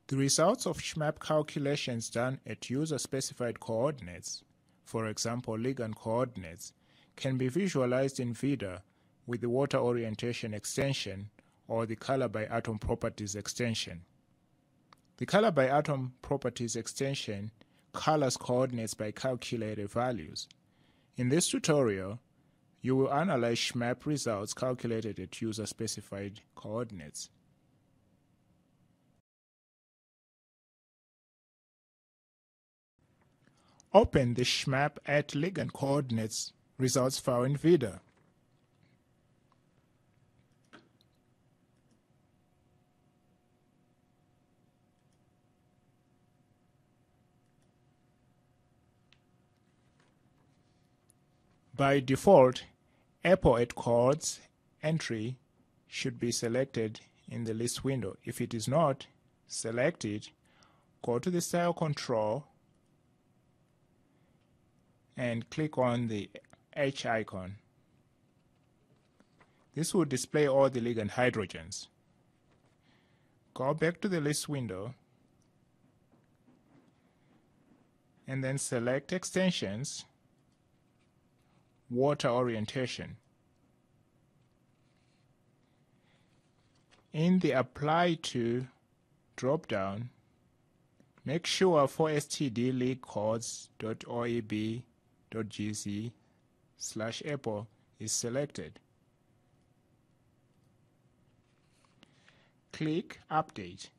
The results of SZMAP calculations done at user-specified coordinates, for example ligand coordinates, can be visualized in VIDA with the water orientation extension or the color by atom properties extension. The color by atom properties extension colors coordinates by calculated values. In this tutorial, you will analyze SZMAP results calculated at user-specified coordinates. Open the SZMAP at ligand coordinates results file in VIDA. By default, Apple at Coords entry should be selected in the list window. If it is not, select it, go to the Style control, and click on the H icon. This will display all the ligand hydrogens. Go back to the list window and then select Extensions, Water Orientation. In the Apply To drop-down, make sure 4stdleaguecoords.oeb.gz/Apple is selected. Click Update.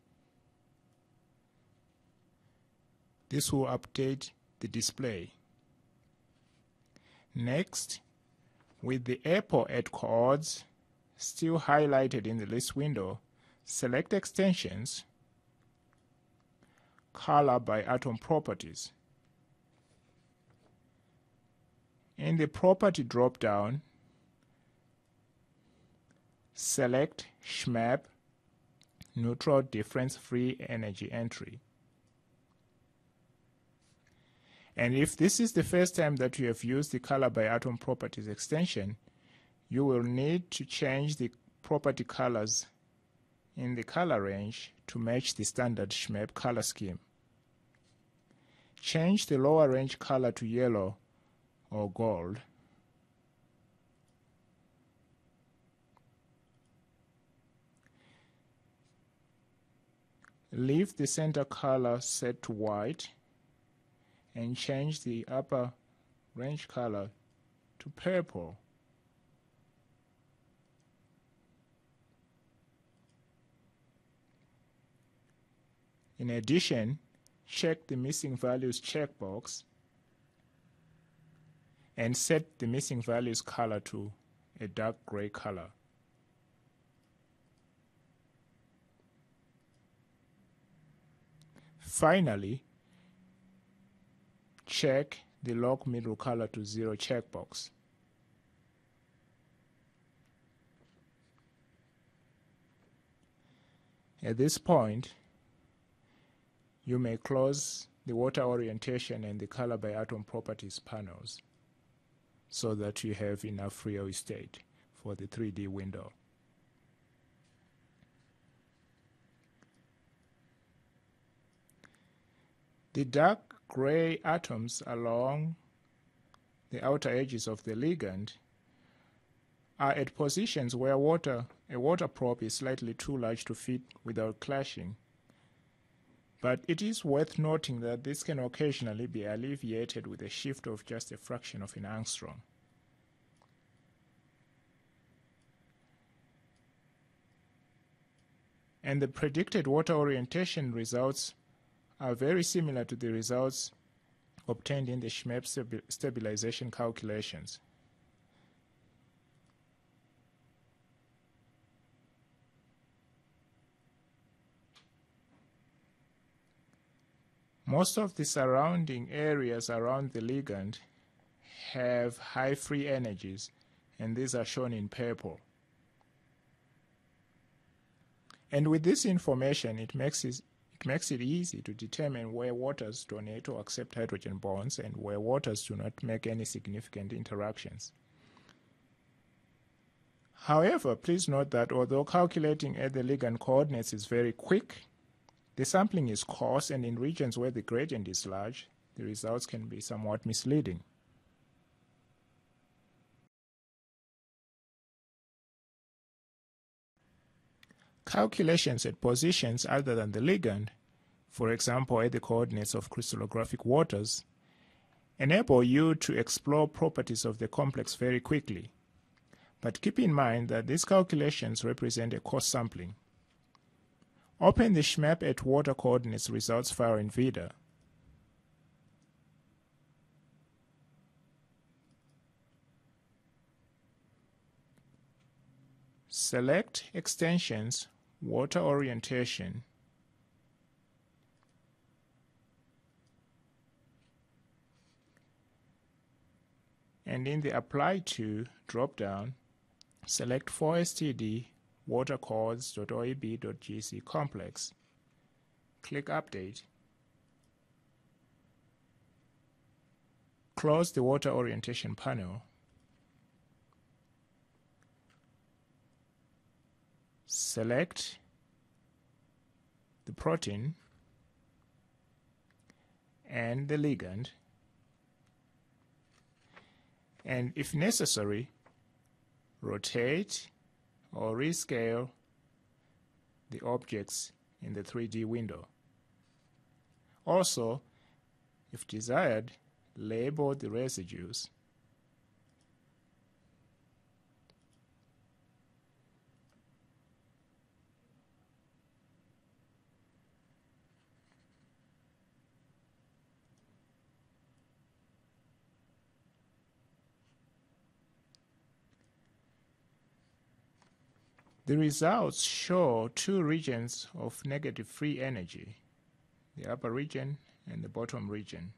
This will update the display. Next, with the Apple at Coords still highlighted in the list window, select Extensions, Color by Atom Properties. In the Property drop-down, select SZMAP Neutral Difference-Free Energy Entry. And if this is the first time that you have used the Color by Atom Properties extension, you will need to change the property colors in the color range to match the standard SZMAP color scheme. Change the lower range color to yellow or gold. Leave the center color set to white and change the upper range color to purple. In addition, check the Missing Values checkbox and set the missing values color to a dark gray color. Finally, check the Lock Middle Color to 0 checkbox. At this point, you may close the Water Orientation and the Color by Atom Properties panels so that you have enough real estate for the 3D window. The dark gray atoms along the outer edges of the ligand are at positions where a water probe is slightly too large to fit without clashing. But it is worth noting that this can occasionally be alleviated with a shift of just a fraction of an angstrom. And the predicted water orientation results are very similar to the results obtained in the SZMAP stabilization calculations. Most of the surrounding areas around the ligand have high free energies, and these are shown in purple. And with this information, it makes it easy to determine where waters donate or accept hydrogen bonds and where waters do not make any significant interactions. However, please note that although calculating at the ligand coordinates is very quick, The sampling is coarse, and in regions where the gradient is large, the results can be somewhat misleading. Calculations at positions other than the ligand, for example at the coordinates of crystallographic waters, enable you to explore properties of the complex very quickly. But keep in mind that these calculations represent a coarse sampling. Open the SZMAP at water coordinates results file in VIDA. Select Extensions, Water Orientation, and in the Apply To drop-down, select 4STD watercoords.oeb.gc complex. Click Update. Close the Water Orientation panel. Select the protein and the ligand, and if necessary, rotate or rescale the objects in the 3D window. Also, if desired, label the residues. The results show two regions of negative free energy, the upper region and the bottom region.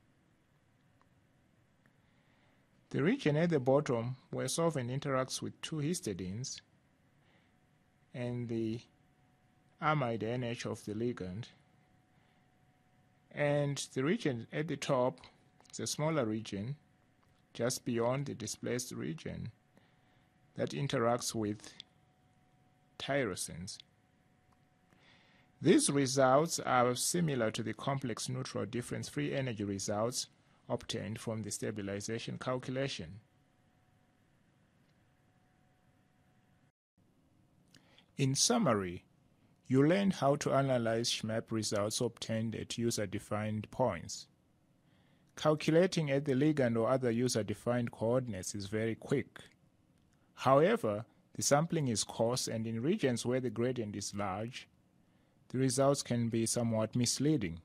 The region at the bottom where solvent interacts with two histidines and the amide NH of the ligand, and the region at the top is a smaller region just beyond the displaced region that interacts with tyrosines. These results are similar to the complex neutral difference free energy results obtained from the stabilization calculation. In summary, you learned how to analyze SZMAP results obtained at user-defined points. Calculating at the ligand or other user-defined coordinates is very quick. However, the sampling is coarse, and in regions where the gradient is large, the results can be somewhat misleading.